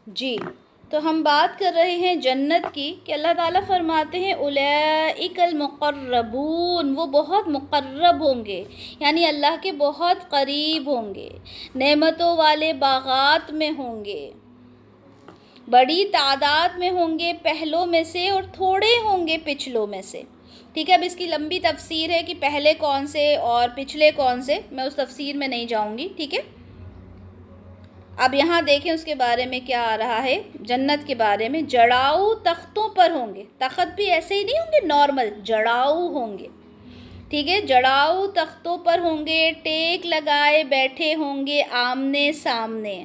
جی، تو ہم بات کر رہے ہیں جنت کی کہ اللہ تعالیٰ فرماتے ہیں اولئک المقربون، وہ بہت مقرب ہوں گے، یعنی اللہ کے بہت قریب ہوں گے، نعمتوں والے باغات میں ہوں گے، بڑی تعداد میں ہوں گے پہلوں میں سے اور تھوڑے ہوں گے پچھلوں میں سے۔ ٹھیک ہے، اب اس کی لمبی تفسیر ہے کہ پہلے کون سے اور پچھلے کون سے، میں اس تفسیر میں نہیں جاؤں گی، ٹھیک ہے۔ اب یہاں دیکھیں اس کے بارے میں کیا آ رہا ہے، جنت کے بارے میں، جڑاؤ تختوں پر ہوں گے، تخت بھی ایسے ہی نہیں ہوں گے نارمل، جڑاؤ ہوں گے، ٹھیک ہے، جڑاؤ تختوں پر ہوں گے، ٹیک لگائے بیٹھے ہوں گے آمنے سامنے،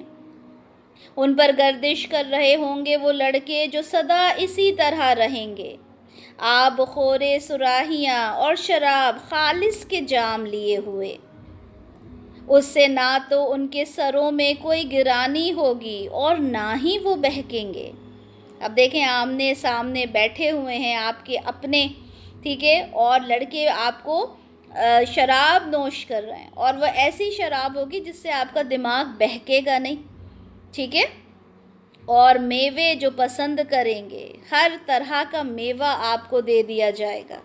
ان پر گردش کر رہے ہوں گے وہ لڑکے جو سدا اسی طرح رہیں گے، آب خورے سراہیاں اور شراب خالص کے جام لیے ہوئے، اس سے نہ تو ان کے سروں میں کوئی گرانی ہوگی اور نہ ہی وہ بہکیں گے۔ اب دیکھیں آمنے سامنے بیٹھے ہوئے ہیں آپ کے اپنے، ٹھیک ہے، اور لڑکے آپ کو شراب نوش کر رہے ہیں، اور وہ ایسی شراب ہوگی جس سے آپ کا دماغ بہکے گا نہیں، ٹھیک ہے، اور میوے جو پسند کریں گے، ہر طرح کا میوہ آپ کو دے دیا جائے گا،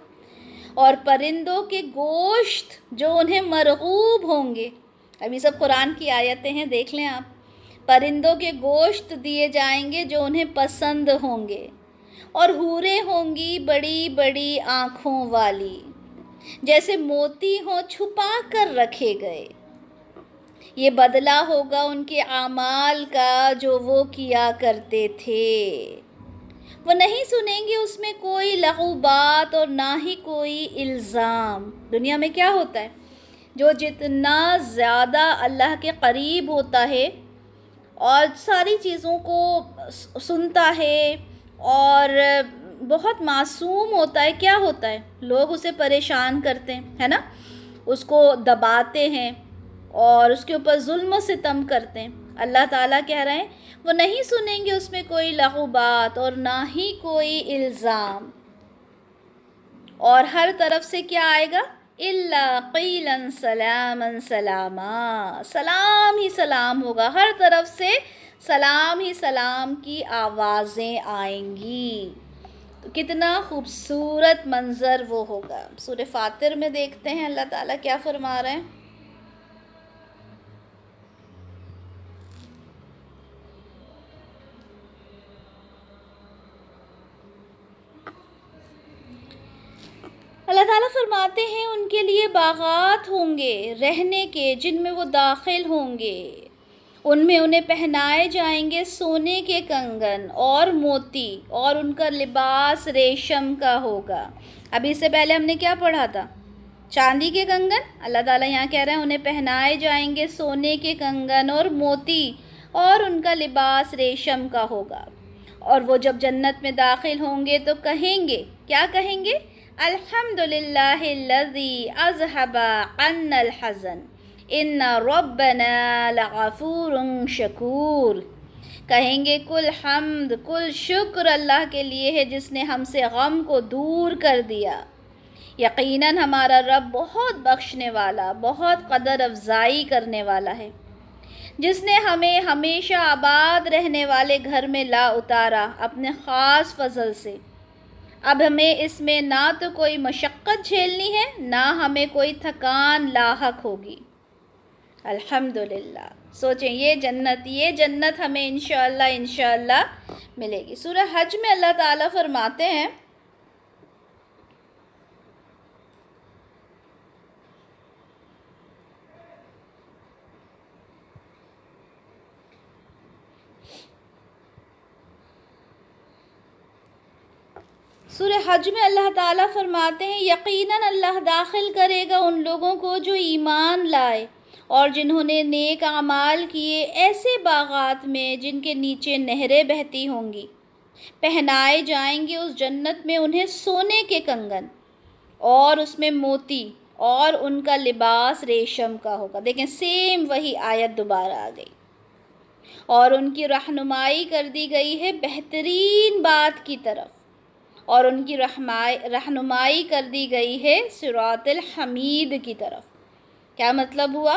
اور پرندوں کے گوشت جو انہیں مرغوب ہوں گے، ابھی سب قرآن کی آیتیں ہیں، دیکھ لیں آپ، پرندوں کے گوشت دیے جائیں گے جو انہیں پسند ہوں گے، اور حوریں ہوں گی بڑی بڑی آنکھوں والی، جیسے موتی ہوں چھپا کر رکھے گئے، یہ بدلہ ہوگا ان کے اعمال کا جو وہ کیا کرتے تھے، وہ نہیں سنیں گے اس میں کوئی لغو بات اور نہ ہی کوئی الزام۔ دنیا میں کیا ہوتا ہے، جو جتنا زیادہ اللہ کے قریب ہوتا ہے اور ساری چیزوں کو سنتا ہے اور بہت معصوم ہوتا ہے، کیا ہوتا ہے، لوگ اسے پریشان کرتے ہیں، ہے نا، اس کو دباتے ہیں اور اس کے اوپر ظلم و ستم کرتے ہیں۔ اللہ تعالیٰ کہہ رہے ہیں وہ نہیں سنیں گے اس میں کوئی لغو بات اور نہ ہی کوئی الزام، اور ہر طرف سے کیا آئے گا، الا قیلا سلاما سلاما، سلام ہی سلام ہوگا، ہر طرف سے سلام ہی سلام کی آوازیں آئیں گی، تو کتنا خوبصورت منظر وہ ہوگا۔ سورہ فاطر میں دیکھتے ہیں اللہ تعالیٰ کیا فرما رہے ہیں، اللہ تعالیٰ فرماتے ہیں ان کے لیے باغات ہوں گے رہنے کے جن میں وہ داخل ہوں گے، ان میں انہیں پہنائے جائیں گے سونے کے کنگن اور موتی، اور ان کا لباس ریشم کا ہوگا۔ ابھی اس سے پہلے ہم نے کیا پڑھا تھا، چاندی کے کنگن، اللہ تعالیٰ یہاں کہہ رہے ہیں انہیں پہنائے جائیں گے سونے کے کنگن اور موتی، اور ان کا لباس ریشم کا ہوگا، اور وہ جب جنت میں داخل ہوں گے تو کہیں گے، کیا کہیں گے، الحمدللہ الذی اذہب عنا الحزن ان ربنا لغفور شکور، کہیں گے کل حمد کل شکر اللہ کے لیے ہے جس نے ہم سے غم کو دور کر دیا، یقیناً ہمارا رب بہت بخشنے والا، بہت قدر افزائی کرنے والا ہے، جس نے ہمیں ہمیشہ آباد رہنے والے گھر میں لا اتارا اپنے خاص فضل سے، اب ہمیں اس میں نہ تو کوئی مشقت جھیلنی ہے نہ ہمیں کوئی تھکان لاحق ہوگی۔ الحمدللہ، سوچیں یہ جنت ہمیں انشاءاللہ ملے گی۔ سورہ حج میں اللہ تعالیٰ فرماتے ہیں سورہ حج میں اللہ تعالیٰ فرماتے ہیں یقیناً اللہ داخل کرے گا ان لوگوں کو جو ایمان لائے اور جنہوں نے نیک اعمال کیے ایسے باغات میں جن کے نیچے نہریں بہتی ہوں گی، پہنائے جائیں گے اس جنت میں انہیں سونے کے کنگن اور اس میں موتی، اور ان کا لباس ریشم کا ہوگا۔ دیکھیں سیم وہی آیت دوبارہ آ گئی، اور ان کی رہنمائی کر دی گئی ہے بہترین بات کی طرف، اور ان کی رہنمائی کر دی گئی ہے صراط الحمید کی طرف۔ کیا مطلب ہوا،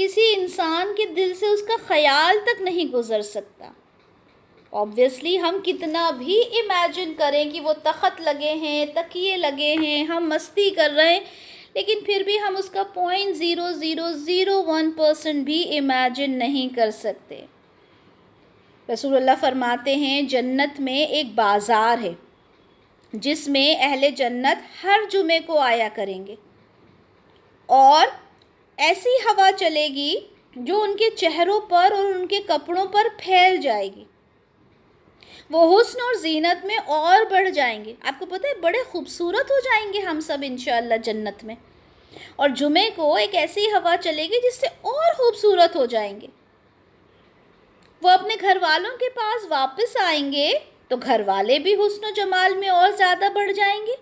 کسی انسان کے دل سے اس کا خیال تک نہیں گزر سکتا۔ اوبویسلی ہم کتنا بھی امیجن کریں کہ وہ تخت لگے ہیں، تکیے لگے ہیں، ہم مستی کر رہے ہیں، لیکن پھر بھی ہم اس کا 0.0001% بھی امیجن نہیں کر سکتے۔ رسول اللہ فرماتے ہیں جنت میں ایک بازار ہے جس میں اہل جنت ہر جمعے کو آیا کریں گے، اور ایسی ہوا چلے گی جو ان کے چہروں پر اور ان کے کپڑوں پر پھیل جائے گی۔ وہ حسن اور زینت میں اور بڑھ جائیں گے۔ آپ کو پتہ ہے بڑے خوبصورت ہو جائیں گے ہم سب انشاءاللہ جنت میں، اور جمعے کو ایک ایسی ہوا چلے گی جس سے اور خوبصورت ہو جائیں گے۔ وہ اپنے گھر والوں کے پاس واپس آئیں گے تو گھر والے بھی حسن و جمال میں اور زیادہ بڑھ جائیں گے۔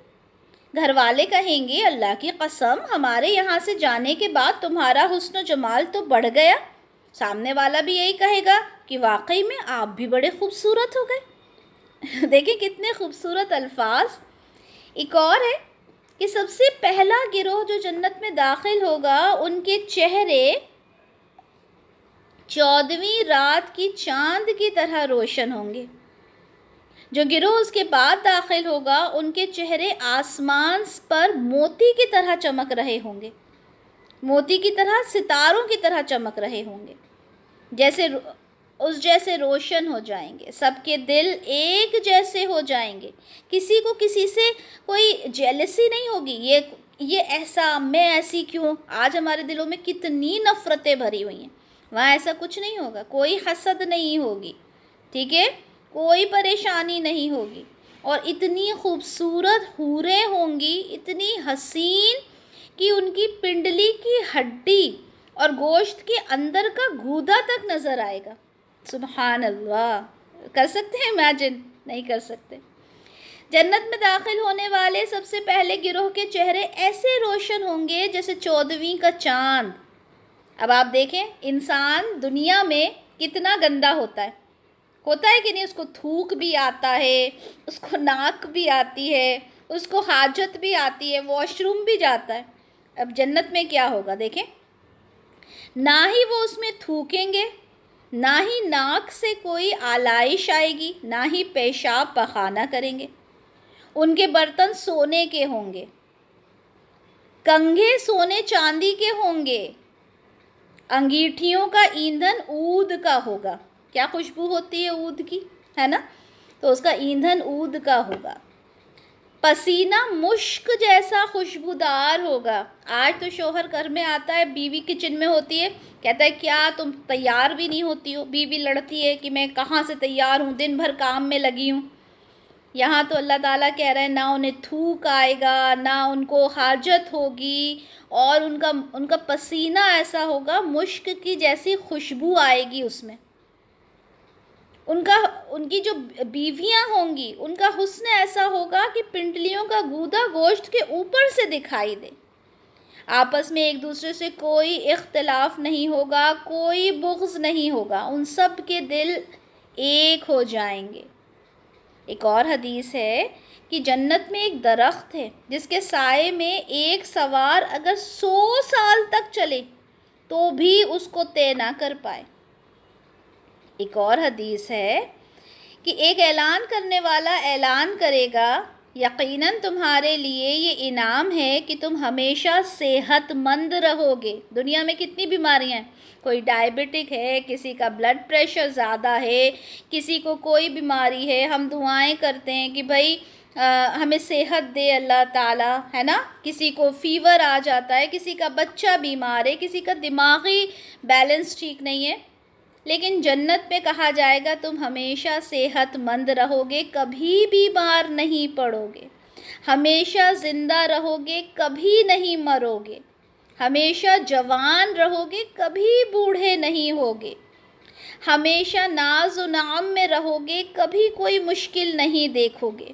گھر والے کہیں گے اللہ کی قسم ہمارے یہاں سے جانے کے بعد تمہارا حسن و جمال تو بڑھ گیا۔ سامنے والا بھی یہی کہے گا کہ واقعی میں آپ بھی بڑے خوبصورت ہو گئے۔ دیکھیں کتنے خوبصورت الفاظ۔ ایک اور ہے کہ سب سے پہلا گروہ جو جنت میں داخل ہوگا ان کے چہرے 14ویں رات کی چاند کی طرح روشن ہوں گے۔ جو گروہ اس کے بعد داخل ہوگا ان کے چہرے آسمان پر موتی کی طرح چمک رہے ہوں گے، موتی کی طرح، ستاروں کی طرح چمک رہے ہوں گے، جیسے روشن ہو جائیں گے۔ سب کے دل ایک جیسے ہو جائیں گے، کسی کو کسی سے کوئی جیلسی نہیں ہوگی، یہ ایسا، میں ایسی کیوں۔ آج ہمارے دلوں میں کتنی نفرتیں بھری ہوئی ہیں، وہاں ایسا کچھ نہیں ہوگا، کوئی حسد نہیں ہوگی، ٹھیک ہے، کوئی پریشانی نہیں ہوگی، اور اتنی خوبصورت حوریں ہوں گی، اتنی حسین کہ ان کی پنڈلی کی ہڈی اور گوشت کے اندر کا گودا تک نظر آئے گا۔ سبحان اللہ، کر سکتے ہیں امیجن؟ نہیں کر سکتے۔ جنت میں داخل ہونے والے سب سے پہلے گروہ کے چہرے ایسے روشن ہوں گے جیسے 14ویں کا چاند۔ اب آپ دیکھیں انسان دنیا میں کتنا گندا ہوتا ہے کہ نہیں، اس کو تھوک بھی آتا ہے، اس کو ناک بھی آتی ہے، اس کو حاجت بھی آتی ہے، واش روم بھی جاتا ہے۔ اب جنت میں کیا ہوگا دیکھیں، نہ ہی وہ اس میں تھوکیں گے، نہ ہی ناک سے کوئی آلائش آئے گی، نہ ہی پیشاب پخانہ کریں گے۔ ان کے برتن سونے کے ہوں گے، کنگھے سونے چاندی کے ہوں گے، انگیٹھیوں کا ایندھن عود کا ہوگا۔ کیا خوشبو ہوتی ہے عود کی، ہے نا، تو اس کا ایندھن عود کا ہوگا۔ پسینہ مشک جیسا خوشبودار ہوگا۔ آج تو شوہر گھر میں آتا ہے، بیوی کچن میں ہوتی ہے، کہتا ہے کیا تم تیار بھی نہیں ہوتی ہو، بیوی لڑتی ہے کہ میں کہاں سے تیار ہوں، دن بھر کام میں لگی ہوں۔ یہاں تو اللہ تعالیٰ کہہ رہے ہیں نہ انہیں تھوک آئے گا، نہ ان کو حاجت ہوگی، اور ان کا پسینہ ایسا ہوگا، مشک کی جیسی خوشبو آئے گی اس میں۔ ان کی جو بیویاں ہوں گی ان کا حسن ایسا ہوگا کہ پنڈلیوں کا گودا گوشت کے اوپر سے دکھائی دے۔ آپس میں ایک دوسرے سے کوئی اختلاف نہیں ہوگا، کوئی بغض نہیں ہوگا، ان سب کے دل ایک ہو جائیں گے۔ ایک اور حدیث ہے کہ جنت میں ایک درخت ہے جس کے سائے میں ایک سوار اگر 100 سال تک چلے تو بھی اس کو طے نہ کر پائے۔ ایک اور حدیث ہے کہ ایک اعلان کرنے والا اعلان کرے گا یقیناً تمہارے لیے یہ انعام ہے کہ تم ہمیشہ صحت مند رہو گے۔ دنیا میں کتنی بیماریاں ہیں، کوئی ڈائبٹک ہے، کسی کا بلڈ پریشر زیادہ ہے، کسی کو کوئی بیماری ہے، ہم دعائیں کرتے ہیں کہ بھائی ہمیں صحت دے اللہ تعالیٰ، ہے نا، کسی کو فیور آ جاتا ہے، کسی کا بچہ بیمار ہے، کسی کا دماغی بیلنس ٹھیک نہیں ہے، لیکن جنت میں کہا جائے گا تم ہمیشہ صحت مند رہو گے، کبھی بیمار نہیں پڑو گے، ہمیشہ زندہ رہو گے، کبھی نہیں مرو گے، ہمیشہ جوان رہو گے، کبھی بوڑھے نہیں ہوگے، ہمیشہ ناز و نعم میں رہو گے، کبھی کوئی مشکل نہیں دیکھو گے،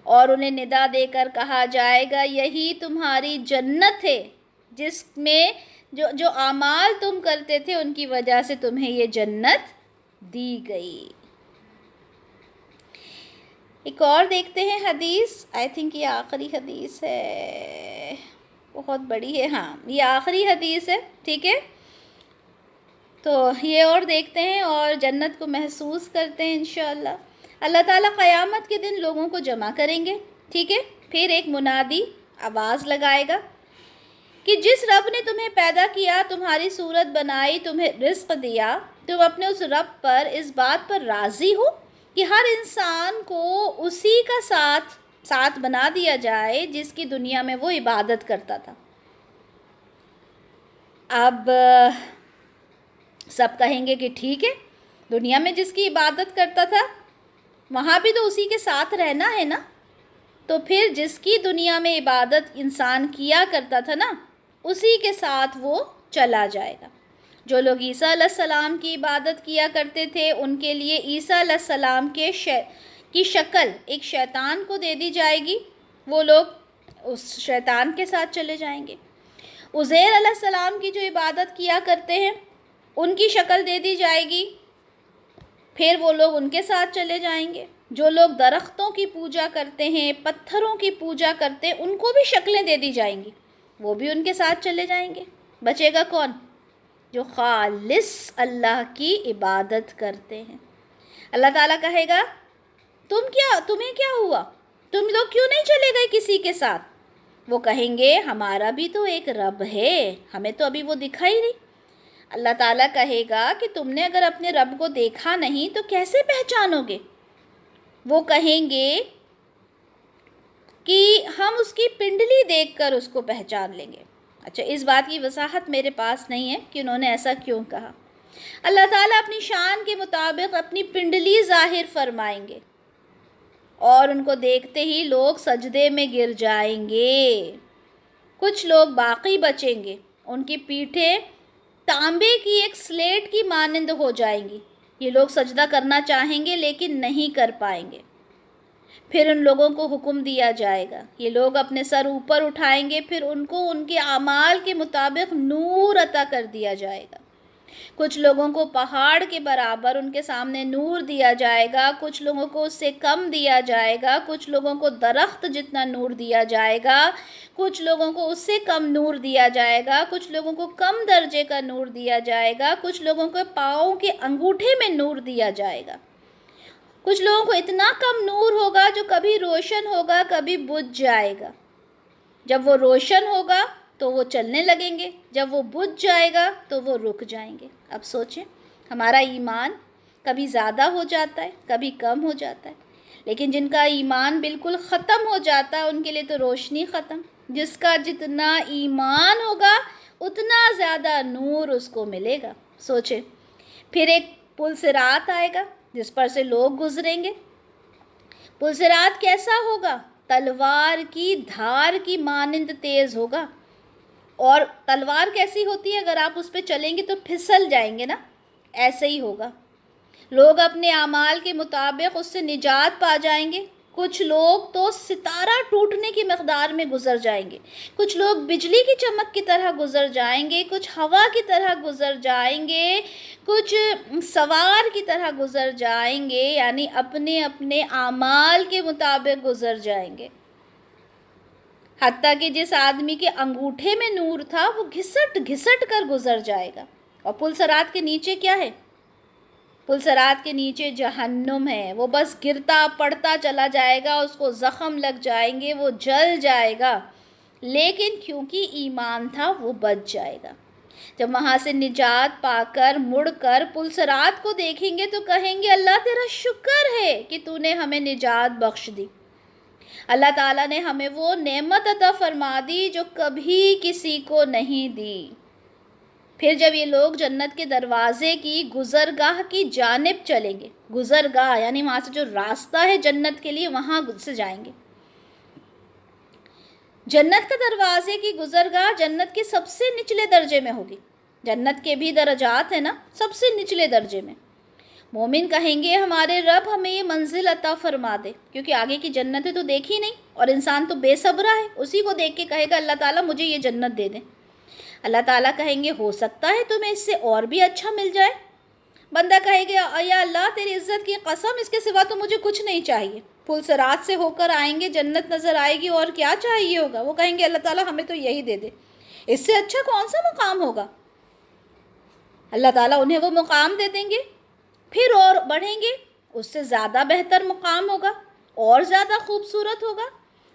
اور انہیں ندا دے کر کہا جائے گا یہی تمہاری جنت ہے جس میں جو اعمال تم کرتے تھے ان کی وجہ سے تمہیں یہ جنت دی گئی۔ ایک اور دیکھتے ہیں حدیث، آئی تھنک یہ آخری حدیث ہے۔ بہت بڑی ہے، ہاں یہ آخری حدیث ہے، ٹھیک ہے. تو یہ اور دیکھتے ہیں اور جنت کو محسوس کرتے ہیں انشاءاللہ. اللہ تعالیٰ قیامت کے دن لوگوں کو جمع کریں گے، ٹھیک ہے. پھر ایک منادی آواز لگائے گا کہ جس رب نے تمہیں پیدا کیا، تمہاری صورت بنائی، تمہیں رزق دیا، تم اپنے اس رب پر اس بات پر راضی ہو کہ ہر انسان کو اسی کا ساتھ بنا دیا جائے جس کی دنیا میں وہ عبادت کرتا تھا. اب سب کہیں گے کہ ٹھیک ہے، دنیا میں جس کی عبادت کرتا تھا وہاں بھی تو اسی کے ساتھ رہنا ہے نا. تو پھر جس کی دنیا میں عبادت انسان کیا کرتا تھا نا، اسی کے ساتھ وہ چلا جائے گا. جو لوگ عیسیٰ علیہ السلام کی عبادت کیا کرتے تھے، ان کے لیے عیسیٰ علیہ السلام کی شکل ایک شیطان کو دے دی جائے گی، وہ لوگ اس شیطان کے ساتھ چلے جائیں گے. عزیر علیہ السلام کی جو عبادت کیا کرتے ہیں ان کی شکل دے دی جائے گی، پھر وہ لوگ ان کے ساتھ چلے جائیں گے. جو لوگ درختوں کی پوجا کرتے ہیں، پتھروں کی پوجا کرتے ہیں، ان کو بھی شکلیں دے دی جائیں گی، وہ بھی ان کے ساتھ چلے جائیں گے. بچے گا کون؟ جو خالص اللہ کی عبادت کرتے ہیں. اللہ تعالیٰ کہے گا تمہیں کیا ہوا؟ تم لوگ کیوں نہیں چلے گئے کسی کے ساتھ؟ وہ کہیں گے ہمارا بھی تو ایک رب ہے، ہمیں تو ابھی وہ دکھا ہی نہیں. اللہ تعالیٰ کہے گا کہ تم نے اگر اپنے رب کو دیکھا نہیں تو کیسے پہچانو گے؟ وہ کہیں گے کہ ہم اس کی پنڈلی دیکھ کر اس کو پہچان لیں گے. اچھا، اس بات کی وضاحت میرے پاس نہیں ہے کہ انہوں نے ایسا کیوں کہا. اللہ تعالیٰ اپنی شان کے مطابق اپنی پنڈلی ظاہر فرمائیں گے اور ان کو دیکھتے ہی لوگ سجدے میں گر جائیں گے. کچھ لوگ باقی بچیں گے، ان کی پیٹھیں تانبے کی ایک سلیٹ کی مانند ہو جائیں گی. یہ لوگ سجدہ کرنا چاہیں گے لیکن نہیں کر پائیں گے. پھر ان لوگوں کو حکم دیا جائے گا، یہ لوگ اپنے سر اوپر اٹھائیں گے، پھر ان کو ان کے اعمال کے مطابق نور عطا کر دیا جائے گا. کچھ لوگوں کو پہاڑ کے برابر ان کے سامنے نور دیا جائے گا، کچھ لوگوں کو اس سے کم دیا جائے گا، کچھ لوگوں کو درخت جتنا نور دیا جائے گا، کچھ لوگوں کو اس سے کم نور دیا جائے گا، کچھ لوگوں کو کم درجے کا نور دیا جائے گا، کچھ لوگوں کو پاؤں کے انگوٹھے میں نور دیا جائے گا. کچھ لوگوں کو اتنا کم نور ہوگا جو کبھی روشن ہوگا کبھی بجھ جائے گا. جب وہ روشن ہوگا تو وہ چلنے لگیں گے، جب وہ بجھ جائے گا تو وہ رک جائیں گے. اب سوچیں، ہمارا ایمان کبھی زیادہ ہو جاتا ہے کبھی کم ہو جاتا ہے، لیکن جن کا ایمان بالکل ختم ہو جاتا ہے ان کے لیے تو روشنی ختم. جس کا جتنا ایمان ہوگا اتنا زیادہ نور اس کو ملے گا. سوچیں، پھر ایک پل صراط آئے گا جس پر سے لوگ گزریں گے. پل صراط کیسا ہوگا؟ تلوار کی دھار کی مانند تیز ہوگا. اور تلوار کیسی ہوتی ہے؟ اگر آپ اس پہ چلیں گے تو پھسل جائیں گے نا، ایسے ہی ہوگا. لوگ اپنے اعمال کے مطابق اس سے نجات پا جائیں گے. کچھ لوگ تو ستارہ ٹوٹنے کی مقدار میں گزر جائیں گے، کچھ لوگ بجلی کی چمک کی طرح گزر جائیں گے، کچھ ہوا کی طرح گزر جائیں گے، کچھ سوار کی طرح گزر جائیں گے، یعنی اپنے اپنے اعمال کے مطابق گزر جائیں گے. حتیٰ کہ جس آدمی کے انگوٹھے میں نور تھا وہ گھسٹ گھسٹ کر گزر جائے گا. اور پل صراط کے نیچے کیا ہے؟ پل صراط کے نیچے جہنم ہے. وہ بس گرتا پڑتا چلا جائے گا، اس کو زخم لگ جائیں گے، وہ جل جائے گا، لیکن کیونکہ ایمان تھا وہ بچ جائے گا. جب وہاں سے نجات پا کر مڑ کر پل صراط کو دیکھیں گے تو کہیں گے اللہ تیرا شکر ہے کہ تو نے ہمیں نجات بخش دی. اللہ تعالیٰ نے ہمیں وہ نعمت عطا فرما دی جو کبھی کسی کو نہیں دی. پھر جب یہ لوگ جنت کے دروازے کی گزرگاہ کی جانب چلیں گے، گزرگاہ یعنی وہاں سے جو راستہ ہے جنت کے لیے وہاں سے جائیں گے. جنت کے دروازے کی گزرگاہ جنت کے سب سے نچلے درجے میں ہوگی. جنت کے بھی درجات ہیں نا، سب سے نچلے درجے میں. مومن کہیں گے ہمارے رب ہمیں یہ منزل عطا فرما دے، کیونکہ آگے کی جنتیں تو دیکھی نہیں اور انسان تو بے صبرا ہے، اسی کو دیکھ کے کہے گا اللہ تعالیٰ مجھے یہ جنت دے دیں. اللہ تعالیٰ کہیں گے ہو سکتا ہے تمہیں اس سے اور بھی اچھا مل جائے. بندہ کہے گا یا اللہ تیری عزت کی قسم اس کے سوا تو مجھے کچھ نہیں چاہیے، پل صراط سے ہو کر آئیں گے، جنت نظر آئے گی، اور کیا چاہیے ہوگا؟ وہ کہیں گے اللہ تعالیٰ ہمیں تو یہی دے دے، اس سے اچھا کون سا مقام ہوگا؟ اللہ تعالیٰ انہیں وہ مقام دے دیں گے، پھر اور بڑھیں گے، اس سے زیادہ بہتر مقام ہوگا، اور زیادہ خوبصورت ہوگا۔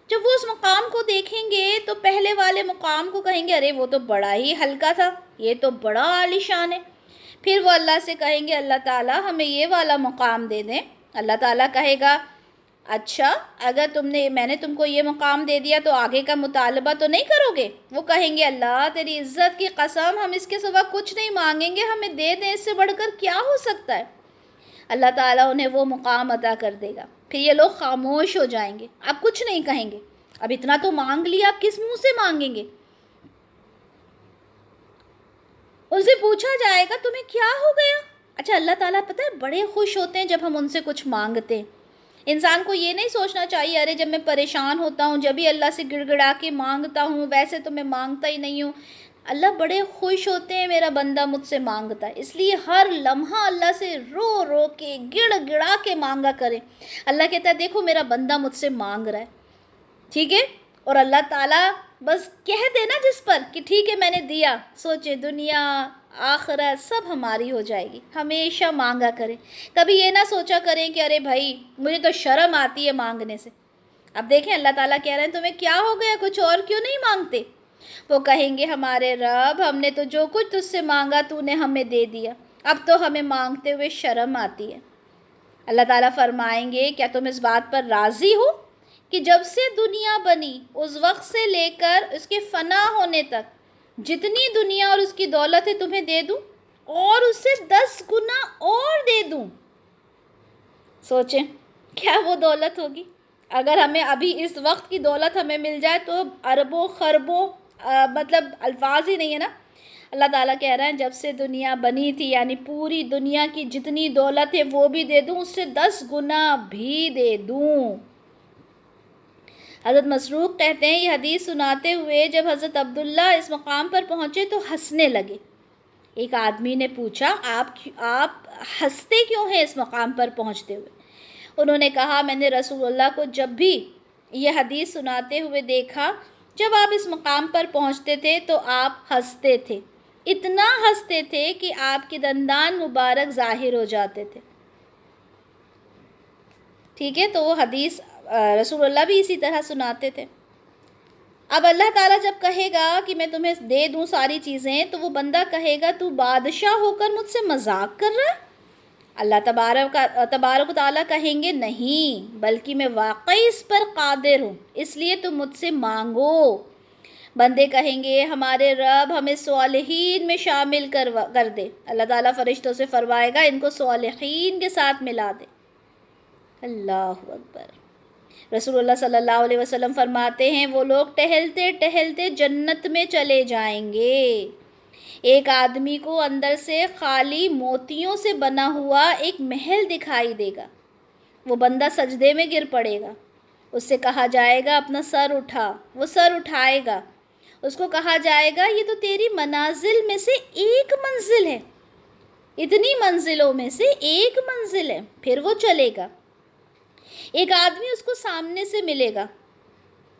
جب وہ اس مقام کو دیکھیں گے تو پہلے والے مقام کو کہیں گے ارے وہ تو بڑا ہی ہلکا تھا، یہ تو بڑا عالی شان ہے۔ پھر وہ اللہ سے کہیں گے اللہ تعالیٰ ہمیں یہ والا مقام دے دیں۔ اللہ تعالیٰ کہے گا اچھا اگر میں نے تم کو یہ مقام دے دیا تو آگے کا مطالبہ تو نہیں کرو گے؟ وہ کہیں گے اللہ تیری عزت کی قسم ہم اس کے سوا کچھ نہیں مانگیں گے، ہمیں دے دیں، اس سے بڑھ کر کیا ہو سکتا ہے؟ اللہ تعالیٰ انہیں وہ مقام عطا کر دے گا۔ پھر یہ لوگ خاموش ہو جائیں گے، اب کچھ نہیں کہیں گے، اب اتنا تو مانگ لیا، اب کس منہ سے مانگیں گے؟ ان سے پوچھا جائے گا تمہیں کیا ہو گیا؟ اچھا اللہ تعالیٰ پتہ ہے بڑے خوش ہوتے ہیں جب ہم ان سے کچھ مانگتے ہیں۔ انسان کو یہ نہیں سوچنا چاہیے ارے جب میں پریشان ہوتا ہوں جب ہی اللہ سے گڑ گڑا کے مانگتا ہوں، ویسے تو میں مانگتا ہی نہیں ہوں۔ اللہ بڑے خوش ہوتے ہیں میرا بندہ مجھ سے مانگتا ہے، اس لیے ہر لمحہ اللہ سے رو رو کے گڑ گڑا کے مانگا کریں۔ اللہ کہتا ہے دیکھو میرا بندہ مجھ سے مانگ رہا ہے، ٹھیک ہے؟ اور اللہ تعالیٰ بس کہہ دے نا جس پر کہ ٹھیک ہے میں نے دیا، سوچے دنیا آخرت سب ہماری ہو جائے گی۔ ہمیشہ مانگا کریں، کبھی یہ نہ سوچا کریں کہ ارے بھائی مجھے تو شرم آتی ہے مانگنے سے۔ اب دیکھیں اللہ تعالیٰ کہہ رہے ہیں تمہیں کیا ہو گیا، کچھ اور کیوں نہیں مانگتے؟ وہ کہیں گے ہمارے رب ہم نے تو جو کچھ تجھ سے مانگا تو نے ہمیں دے دیا، اب تو ہمیں مانگتے ہوئے شرم آتی ہے۔ اللہ تعالیٰ فرمائیں گے کیا تم اس بات پر راضی ہو کہ جب سے دنیا بنی اس وقت سے لے کر اس کے فنا ہونے تک جتنی دنیا اور اس کی دولت ہے تمہیں دے دوں اور اس سے 10 گنا اور دے دوں؟ سوچیں کیا وہ دولت ہوگی؟ اگر ہمیں ابھی اس وقت کی دولت ہمیں مل جائے تو اربوں خربوں مطلب الفاظ ہی نہیں ہے نا۔ اللہ تعالیٰ کہہ رہے ہیں جب سے دنیا بنی تھی یعنی پوری دنیا کی جتنی دولت ہے وہ بھی دے دوں، اس سے 10 گنا بھی دے دوں۔ حضرت مسروق کہتے ہیں یہ حدیث سناتے ہوئے جب حضرت عبداللہ اس مقام پر پہنچے تو ہنسنے لگے۔ ایک آدمی نے پوچھا آپ ہنستے کیوں ہیں اس مقام پر پہنچتے ہوئے؟ انہوں نے کہا میں نے رسول اللہ کو جب بھی یہ حدیث سناتے ہوئے دیکھا، جب آپ اس مقام پر پہنچتے تھے تو آپ ہنستے تھے، اتنا ہنستے تھے کہ آپ کے دندان مبارک ظاہر ہو جاتے تھے۔ ٹھیک ہے، تو وہ حدیث رسول اللہ بھی اسی طرح سناتے تھے۔ اب اللہ تعالیٰ جب کہے گا کہ میں تمہیں دے دوں ساری چیزیں تو وہ بندہ کہے گا تو بادشاہ ہو کر مجھ سے مذاق کر رہا ہے؟ اللہ تبارک و تعالیٰ کہیں گے نہیں، بلکہ میں واقعی اس پر قادر ہوں، اس لیے تم مجھ سے مانگو۔ بندے کہیں گے ہمارے رب ہمیں صالحین میں شامل کر دے۔ اللہ تعالیٰ فرشتوں سے فرمائے گا ان کو صالحین کے ساتھ ملا دے۔ اللہ اکبر۔ رسول اللہ صلی اللہ علیہ وسلم فرماتے ہیں وہ لوگ ٹہلتے ٹہلتے جنت میں چلے جائیں گے۔ ایک آدمی کو اندر سے خالی موتیوں سے بنا ہوا ایک محل دکھائی دے گا، وہ بندہ سجدے میں گر پڑے گا، اس سے کہا جائے گا اپنا سر اٹھا، وہ سر اٹھائے گا، اس کو کہا جائے گا یہ تو تیری منازل میں سے ایک منزل ہے، اتنی منزلوں میں سے ایک منزل ہے، پھر وہ چلے گا۔ ایک آدمی اس کو سامنے سے ملے گا،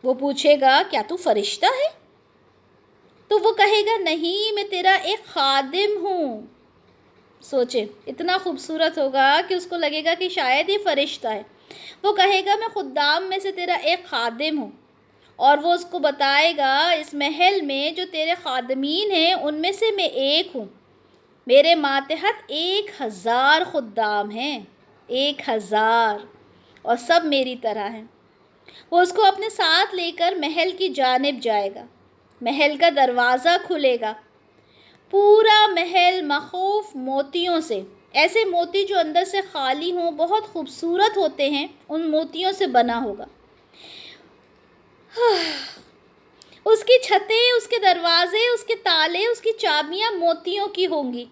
وہ پوچھے گا کیا تو فرشتہ ہے؟ تو وہ کہے گا نہیں میں تیرا ایک خادم ہوں۔ سوچے اتنا خوبصورت ہوگا کہ اس کو لگے گا کہ شاید یہ فرشتہ ہے۔ وہ کہے گا میں خدام میں سے تیرا ایک خادم ہوں، اور وہ اس کو بتائے گا اس محل میں جو تیرے خادمین ہیں ان میں سے میں ایک ہوں، میرے ماتحت 1000 خدام ہیں، 1000، اور سب میری طرح ہیں۔ وہ اس کو اپنے ساتھ لے کر محل کی جانب جائے گا، محل کا دروازہ کھلے گا، پورا محل مخوف موتیوں سے، ایسے موتی جو اندر سے خالی ہوں، بہت خوبصورت ہوتے ہیں، ان موتیوں سے بنا ہوگا۔ اس کی چھتیں، اس کے دروازے، اس کے تالے، اس کی چابیاں موتیوں کی ہوں گی۔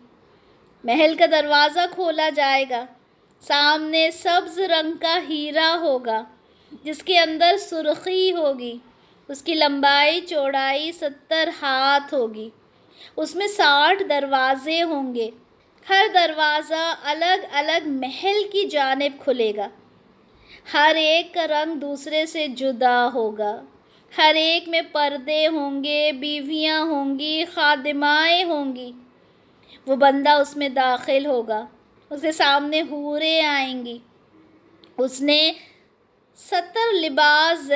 محل کا دروازہ کھولا جائے گا، سامنے سبز رنگ کا ہیرا ہوگا جس کے اندر سرخی ہوگی، اس کی لمبائی چوڑائی 70 ہاتھ ہوگی، اس میں 60 دروازے ہوں گے، ہر دروازہ الگ الگ محل کی جانب کھلے گا، ہر ایک کا رنگ دوسرے سے جدا ہوگا، ہر ایک میں پردے ہوں گے، بیویاں ہوں گی، خادمائیں ہوں گی۔ وہ بندہ اس میں داخل ہوگا، اس کے سامنے حوریں آئیں گی، اس نے 70 لباس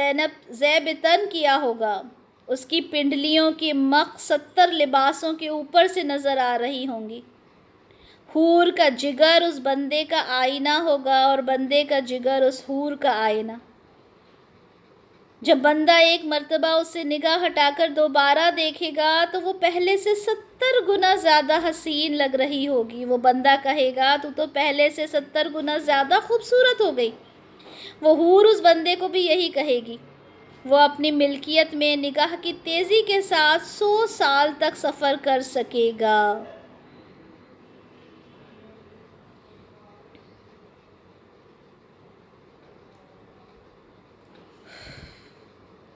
زیبتن کیا ہوگا، اس کی پنڈلیوں کی مخ 70 لباسوں کے اوپر سے نظر آ رہی ہوں گی۔ حور کا جگر اس بندے کا آئینہ ہوگا اور بندے کا جگر اس حور کا آئینہ۔ جب بندہ ایک مرتبہ اس سے نگاہ ہٹا کر دوبارہ دیکھے گا تو وہ پہلے سے 70 گنا زیادہ حسین لگ رہی ہوگی۔ وہ بندہ کہے گا تو پہلے سے 70 گنا زیادہ خوبصورت ہو گئی۔ وہ حور اس بندے کو بھی یہی کہے گی۔ وہ اپنی ملکیت میں نگاہ کی تیزی کے ساتھ 100 سال تک سفر کر سکے گا۔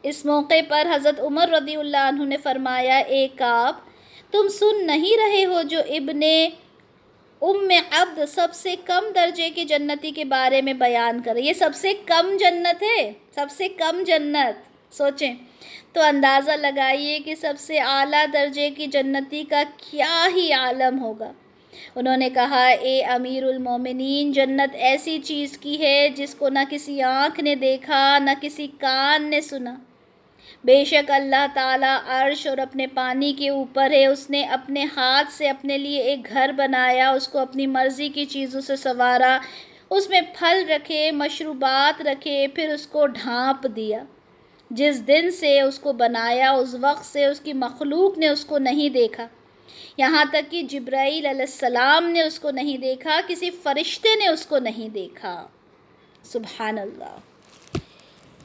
اس موقع پر حضرت عمر رضی اللہ عنہ نے فرمایا، اے کعب، تم سن نہیں رہے ہو جو ابن ام عبد سب سے کم درجے کے جنتی کے بارے میں بیان کرے؟ یہ سب سے کم جنت ہے، سب سے کم جنت، سوچیں تو اندازہ لگائیے کہ سب سے اعلیٰ درجے کی جنتی کا کیا ہی عالم ہوگا۔ انہوں نے کہا، اے امیر المومنین، جنت ایسی چیز کی ہے جس کو نہ کسی آنکھ نے دیکھا نہ کسی کان نے سنا۔ بے شک اللہ تعالیٰ عرش اور اپنے پانی کے اوپر ہے، اس نے اپنے ہاتھ سے اپنے لیے ایک گھر بنایا، اس کو اپنی مرضی کی چیزوں سے سنوارا، اس میں پھل رکھے، مشروبات رکھے، پھر اس کو ڈھانپ دیا۔ جس دن سے اس کو بنایا اس وقت سے اس کی مخلوق نے اس کو نہیں دیکھا، یہاں تک کہ جبرائیل علیہ السلام نے اس کو نہیں دیکھا، کسی فرشتے نے اس کو نہیں دیکھا۔ سبحان اللہ۔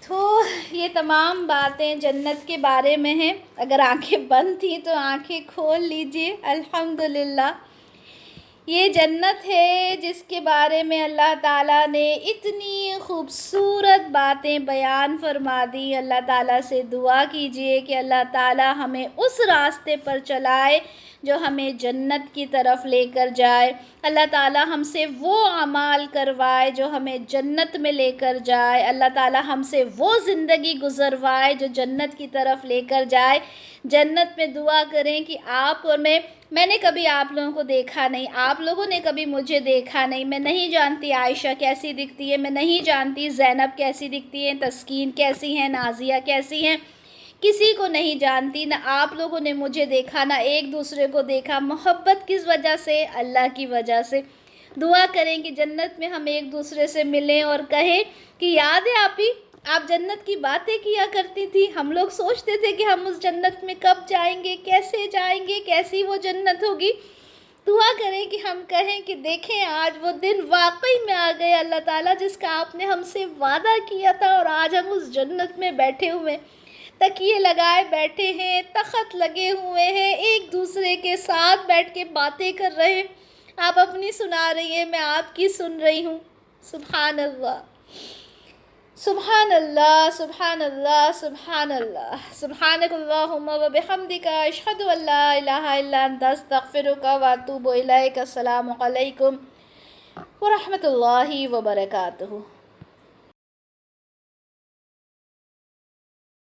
تو یہ تمام باتیں جنت کے بارے میں ہیں۔ اگر آنکھیں بند تھیں تو آنکھیں کھول لیجئے۔ الحمدللہ، یہ جنت ہے جس کے بارے میں اللہ تعالیٰ نے اتنی خوبصورت باتیں بیان فرما دی۔ اللہ تعالیٰ سے دعا کیجئے کہ اللہ تعالیٰ ہمیں اس راستے پر چلائے جو ہمیں جنت کی طرف لے کر جائے۔ اللہ تعالیٰ ہم سے وہ اعمال کروائے جو ہمیں جنت میں لے کر جائے۔ اللہ تعالیٰ ہم سے وہ زندگی گزروائے جو جنت کی طرف لے کر جائے۔ جنت میں دعا کریں کہ آپ اور میں نے کبھی آپ لوگوں کو دیکھا نہیں، آپ لوگوں نے کبھی مجھے دیکھا نہیں، میں نہیں جانتی عائشہ کیسی دکھتی ہے، میں نہیں جانتی زینب کیسی دکھتی ہے، تسکین کیسی ہیں، نازیہ کیسی ہیں، کسی کو نہیں جانتی، نہ آپ لوگوں نے مجھے دیکھا، نہ ایک دوسرے کو دیکھا۔ محبت کس وجہ سے؟ اللہ کی وجہ سے۔ دعا کریں کہ جنت میں ہم ایک دوسرے سے ملیں اور کہیں کہ یاد ہے آپ جنت کی باتیں کیا کرتی تھی، ہم لوگ سوچتے تھے کہ ہم اس جنت میں کب جائیں گے، کیسے جائیں گے، کیسی وہ جنت ہوگی۔ دعا کریں کہ ہم کہیں کہ دیکھیں آج وہ دن واقعی میں آ گئے اللہ تعالیٰ جس کا آپ نے ہم سے وعدہ کیا تھا، اور آج ہم اس جنت میں بیٹھے ہوئے، تکیے لگائے بیٹھے ہیں، تخت لگے ہوئے ہیں، ایک دوسرے کے ساتھ بیٹھ کے باتیں کر رہے ہیں، آپ اپنی سنا رہی ہیں، میں آپ کی سن رہی ہوں۔ سبحان اللہ، سبحان اللہ، سبحان اللہ، سبحان اللہ، سبحانک اللہم و بحمدک، اشہد ان لا الہ الا انت، استغفرک و اتوب الیک۔ السلام علیکم ورحمۃ اللہ وبرکاتہ۔